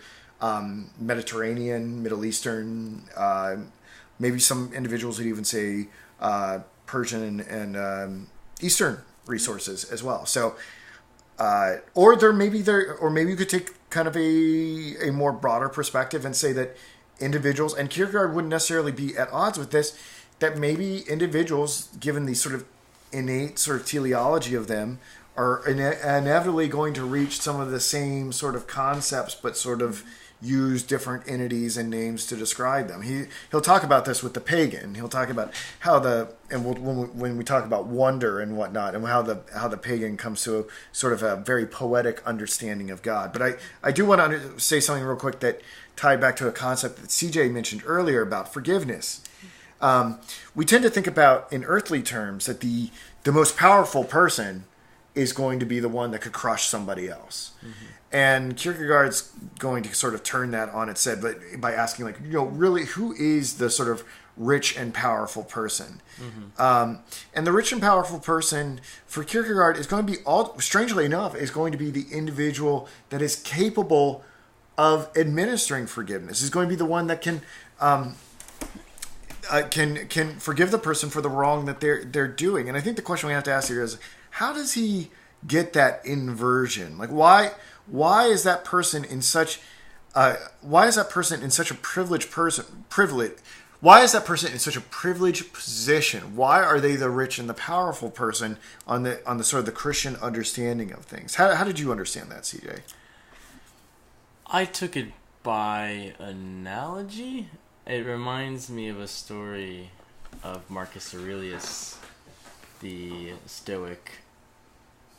Mediterranean, Middle Eastern, maybe some individuals would even say Persian and Eastern resources as well. So, or maybe you could take kind of a more broader perspective and say that individuals, and Kierkegaard wouldn't necessarily be at odds with this, that maybe individuals, given the sort of innate sort of teleology of them, are inevitably going to reach some of the same sort of concepts, but sort of use different entities and names to describe them. He'll talk about this with the pagan. He'll talk about how when we talk about wonder and whatnot, and how the pagan comes to a sort of a very poetic understanding of God. But I do want to say something real quick that tied back to a concept that CJ mentioned earlier about forgiveness. We tend to think about, in earthly terms, that the most powerful person is going to be the one that could crush somebody else. Mm-hmm. And Kierkegaard's going to sort of turn that on its head, but by asking, really, who is the sort of rich and powerful person? Mm-hmm. And the rich and powerful person for Kierkegaard is going to be, strangely enough, is going to be the individual that is capable of administering forgiveness. Is going to be the one that can forgive the person for the wrong that they're doing. And I think the question we have to ask here is, how does he get that inversion? Why is that person in such a privileged position? Why are they the rich and the powerful person on the sort of the Christian understanding of things? How did you understand that, CJ? I took it by analogy. It reminds me of a story of Marcus Aurelius, the Stoic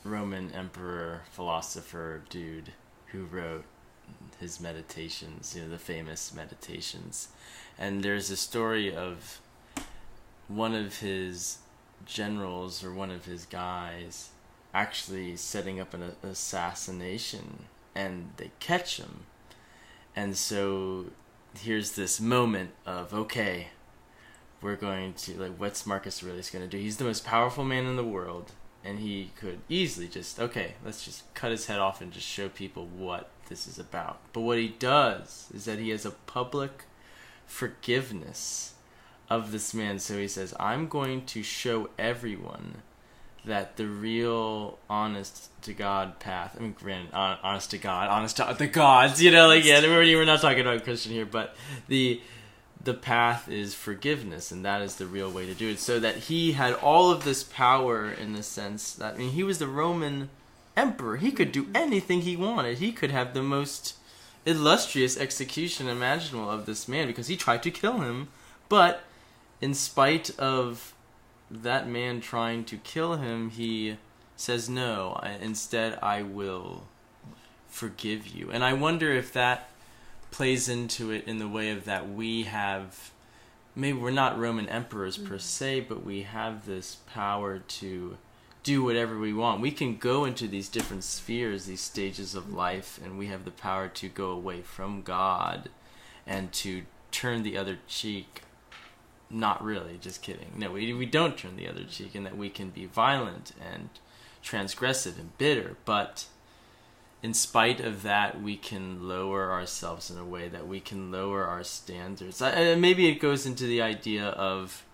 Roman emperor, philosopher dude who wrote his meditations, the famous meditations. And there's a story of one of his generals or one of his guys actually setting up an assassination, and they catch him. And so here's this moment of, okay, we're going to, what's Marcus Aurelius going to do? He's the most powerful man in the world. And he could easily just, let's just cut his head off and just show people what this is about. But what he does is that he has a public forgiveness of this man. So he says, I'm going to show everyone that the real honest to God path, granted, honest to God, honest to the gods, we're not talking about Christian here, but the path is forgiveness, and that is the real way to do it. So that he had all of this power in the sense that, he was the Roman emperor. He could do anything he wanted. He could have the most illustrious execution imaginable of this man because he tried to kill him. But in spite of that man trying to kill him, he says, no, instead I will forgive you. And I wonder if that plays into it in the way of that we have, maybe we're not Roman emperors per se, but we have this power to do whatever we want. We can go into these different spheres, these stages of life, and we have the power to go away from God and to turn the other cheek. Not really, just kidding. No, we don't turn the other cheek, and that we can be violent and transgressive and bitter, but in spite of that, we can lower ourselves in a way that we can lower our standards. Maybe it goes into the idea of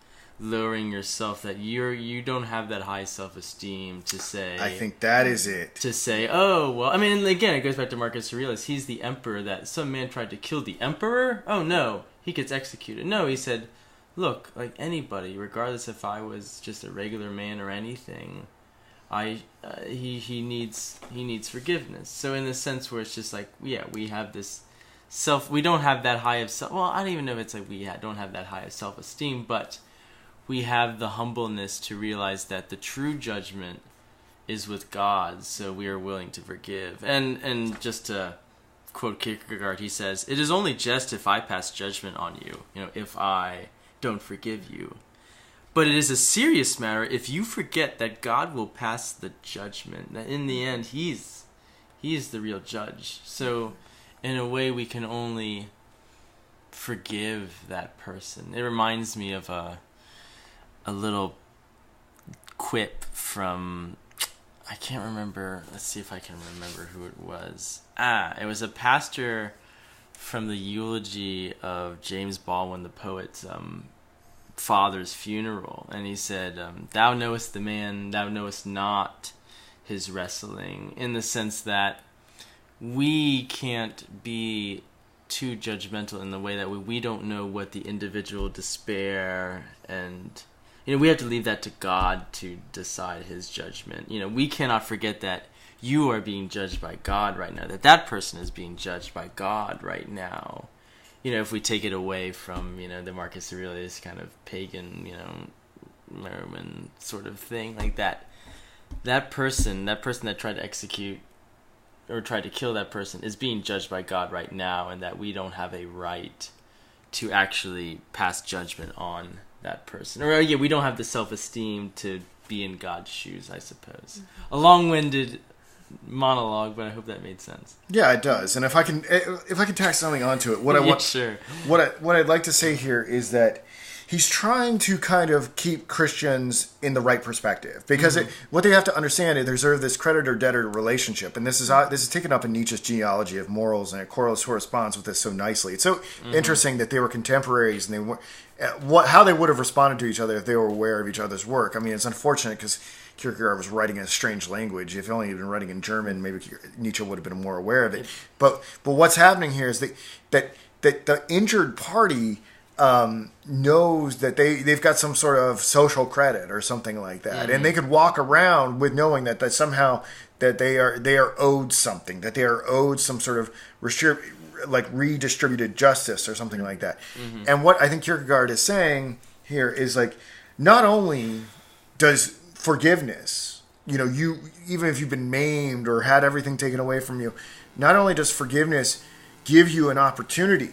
lowering yourself, that you don't have that high self-esteem to say... I think that is it. To say, oh, well... again, it goes back to Marcus Aurelius. He's the emperor that some man tried to kill the emperor? Oh, no, he gets executed. No, he said, look, anybody, regardless if I was just a regular man or anything... he needs forgiveness. So in the sense where it's just we have this we don't have that high of self. Well, I don't even know if it's we don't have that high of self-esteem, but we have the humbleness to realize that the true judgment is with God. So we are willing to forgive. And just to quote Kierkegaard, he says, "It is only just if I pass judgment on you. If I don't forgive you." But it is a serious matter if you forget that God will pass the judgment. That in the end, He is the real judge. So, in a way, we can only forgive that person. It reminds me of a little quip from, I can't remember. Let's see if I can remember who it was. It was a pastor from the eulogy of James Baldwin, the poet's father's funeral, and he said, "Thou knowest the man, thou knowest not his wrestling," in the sense that we can't be too judgmental in the way that we don't know what the individual despair, and we have to leave that to God to decide his judgment. We cannot forget that you are being judged by God right now, that person is being judged by God right now. If we take it away from, the Marcus Aurelius kind of pagan, Roman sort of thing, like that person that tried to execute or tried to kill that person is being judged by God right now, and that we don't have a right to actually pass judgment on that person. Or we don't have the self-esteem to be in God's shoes, I suppose. A long-winded monologue, but I hope that made sense. Yeah, it does. And if I can tack something onto it, what I'd like to say here is that he's trying to kind of keep Christians in the right perspective, because what they have to understand is there's this creditor-debtor relationship, and this is taken up in Nietzsche's genealogy of morals, and it corresponds with this so nicely. It's so interesting that they were contemporaries, and they were how they would have responded to each other if they were aware of each other's work. I mean, it's unfortunate because Kierkegaard was writing in a strange language. If only he'd been writing in German, maybe Nietzsche would have been more aware of it. But what's happening here is that the injured party knows that they've got some sort of social credit or something like that, and they could walk around with knowing that somehow that they are owed something, that they are owed some sort of redistributed justice or something like that. And what I think Kierkegaard is saying here is, like, not only does forgiveness, you, even if you've been maimed or had everything taken away from you, not only does forgiveness give you an opportunity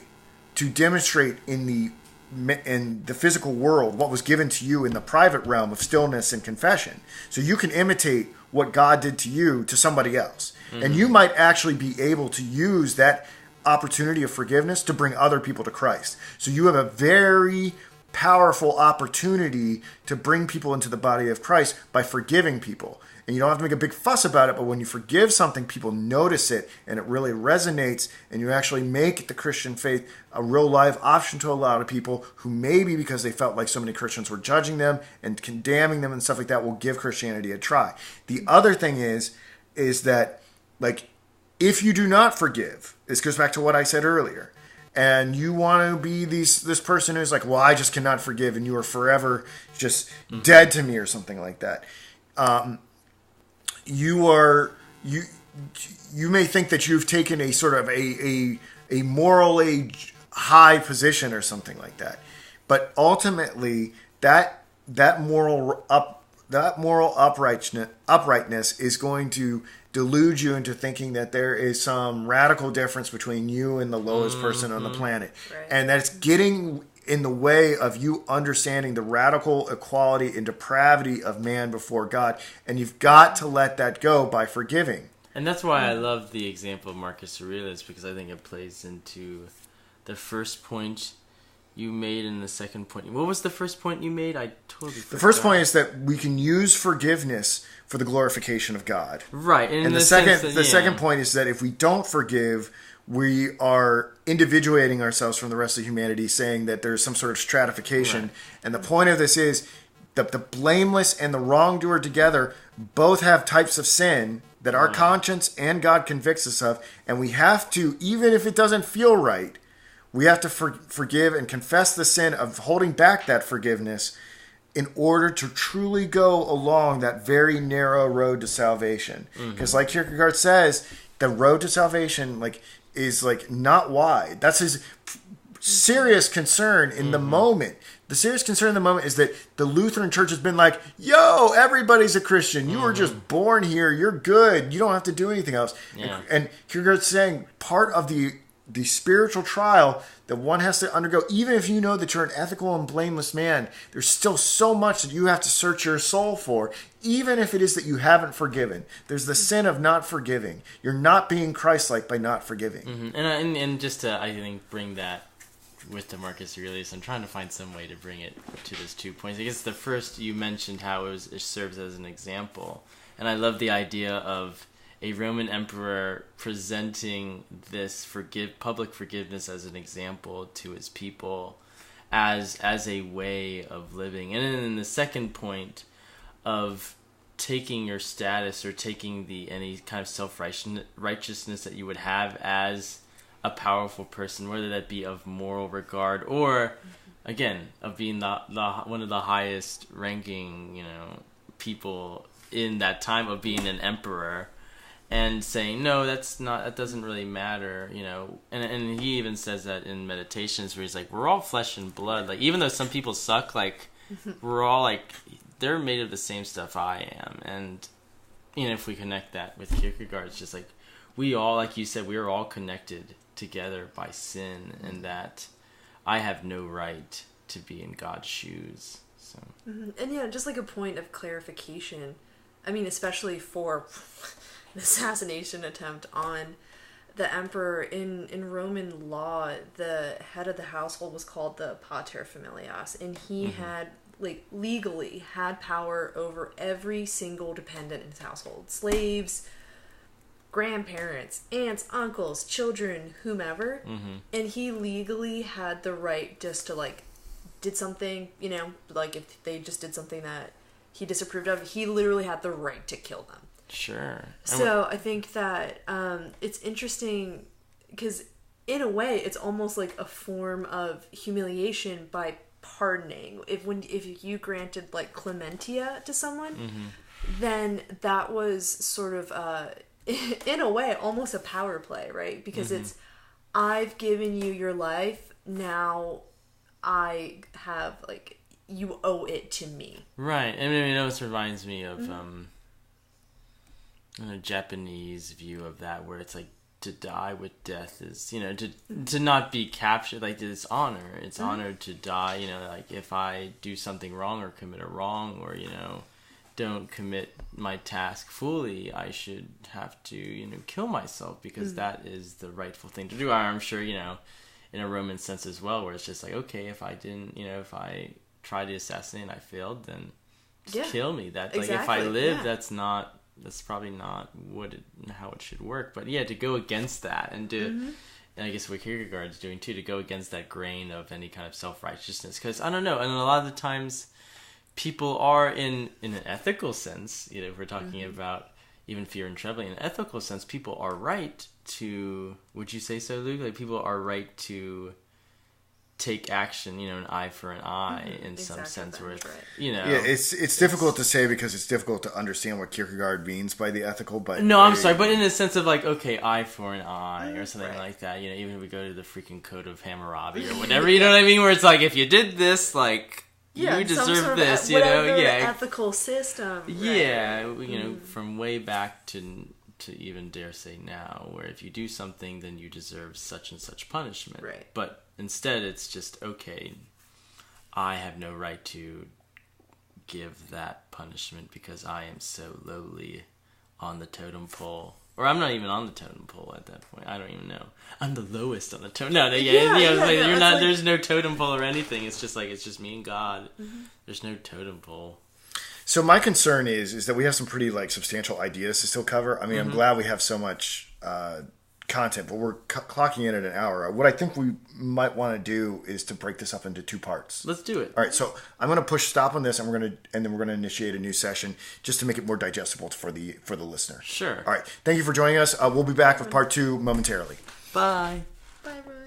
to demonstrate in the physical world what was given to you in the private realm of stillness and confession. So you can imitate what God did to you to somebody else. And you might actually be able to use that opportunity of forgiveness to bring other people to Christ. So you have a very powerful opportunity to bring people into the body of Christ by forgiving people. And you don't have to make a big fuss about it, but when you forgive something, people notice it, and it really resonates, and you actually make the Christian faith a real live option to a lot of people who maybe, because they felt like so many Christians were judging them and condemning them and stuff like that, will give Christianity a try. The other thing is that, like, if you do not forgive, this goes back to what I said earlier, and you want to be this person who's like, well, I just cannot forgive, and you are forever just dead to me or something like that. You may think that you've taken a sort of a morally high position or something like that, but ultimately that moral uprightness is going to delude you into thinking that there is some radical difference between you and the lowest person on the planet, and that's getting in the way of you understanding the radical equality and depravity of man before God. And you've got to let that go by forgiving. And that's why I love the example of Marcus Aurelius, because I think it plays into the first point you made and the second point. What was the first point you made? I totally forgot. The first point is that we can use forgiveness for the glorification of God. Right. And the second point is that if we don't forgive, we are individuating ourselves from the rest of humanity, saying that there's some sort of stratification. Right. And the point of this is that the blameless and the wrongdoer together both have types of sin that our conscience and God convicts us of. And we have to, even if it doesn't feel right, we have to forgive and confess the sin of holding back that forgiveness in order to truly go along that very narrow road to salvation. Because like Kierkegaard says, the road to salvation is not wide. That's his serious concern in the moment. The serious concern in the moment is that the Lutheran Church has been like, yo, everybody's a Christian. You were just born here. You're good. You don't have to do anything else. Yeah. And Kierkegaard's saying part of the spiritual trial that one has to undergo, even if you know that you're an ethical and blameless man, there's still so much that you have to search your soul for, even if it is that you haven't forgiven. There's the sin of not forgiving. You're not being Christ-like by not forgiving. And just to, I think, bring that with the Marcus Aurelius. I'm trying to find some way to bring it to those 2 points. I guess the first, you mentioned how it serves as an example. And I love the idea of a Roman emperor presenting this public forgiveness as an example to his people as a way of living. And then the second point of taking your status or taking any kind of self-righteousness that you would have as a powerful person, whether that be of moral regard or, again, of being the one of the highest ranking, people in that time, of being an emperor, and saying, no, that doesn't really matter, and he even says that in Meditations, where he's like, we're all flesh and blood, like, even though some people suck, like, we're all like, they're made of the same stuff I am. And if we connect that with Kierkegaard, it's just like, we all, like you said, we are all connected together by sin, and that I have no right to be in God's shoes. So and just like a point of clarification, I mean, especially for an assassination attempt on the emperor, in Roman law, the head of the household was called the pater familias, and he had, like, legally had power over every single dependent in his household. Slaves, grandparents, aunts, uncles, children, whomever. And he legally had the right just to, like, did something, like, if they just did something that he disapproved of, he literally had the right to kill them. Sure. So I think that it's interesting because, in a way, it's almost like a form of humiliation by pardoning. If you granted, like, clementia to someone, then that was sort of in a way almost a power play, right? Because it's, I've given you your life, now I have, like, you owe it to me. Right. I mean, it always reminds me of a Japanese view of that, where it's like, to die with death is, to not be captured, like, it's honor. It's honor to die, like, if I do something wrong or commit a wrong, or, don't commit my task fully, I should have to, kill myself, because that is the rightful thing to do. I'm sure, in a Roman sense as well, where it's just like, okay, if I didn't, if I tried to assassinate and I failed, then just kill me. That, like, if I live, that's probably not how it should work. But yeah, to go against that, and to, and I guess what Kierkegaard's doing too, to go against that grain of any kind of self-righteousness, because I don't know, and a lot of the times people are in an ethical sense, if we're talking about even fear and trembling, in an ethical sense, people are right to, would you say so, Luke? Like, people are right to take action, an eye for an eye, in some sense, where it's, Yeah, it's difficult to say, because it's difficult to understand what Kierkegaard means by the ethical, but... No, I'm sorry, but in a sense of, like, okay, eye for an eye, or something like that, even if we go to the freaking Code of Hammurabi, or whatever, you know what I mean? Where it's like, if you did this, like, you deserve this, ethical system. From way back to even dare say now, where if you do something, then you deserve such and such punishment. Right. But instead, it's just, okay, I have no right to give that punishment because I am so lowly on the totem pole. Or I'm not even on the totem pole at that point. I don't even know. I'm the lowest on the totem. You're not. Like, there's no totem pole or anything. It's just like, it's just me and God. There's no totem pole. So my concern is that we have some pretty, like, substantial ideas to still cover. I mean, I'm glad we have so much content, but we're clocking in at an hour. What I think we might want to do is to break this up into 2 parts. Let's do it. All right, so I'm going to push stop on this, and then we're going to initiate a new session just to make it more digestible for the listener. Sure. All right, thank you for joining us. We'll be back with part 2 momentarily. Bye. Bye, everyone.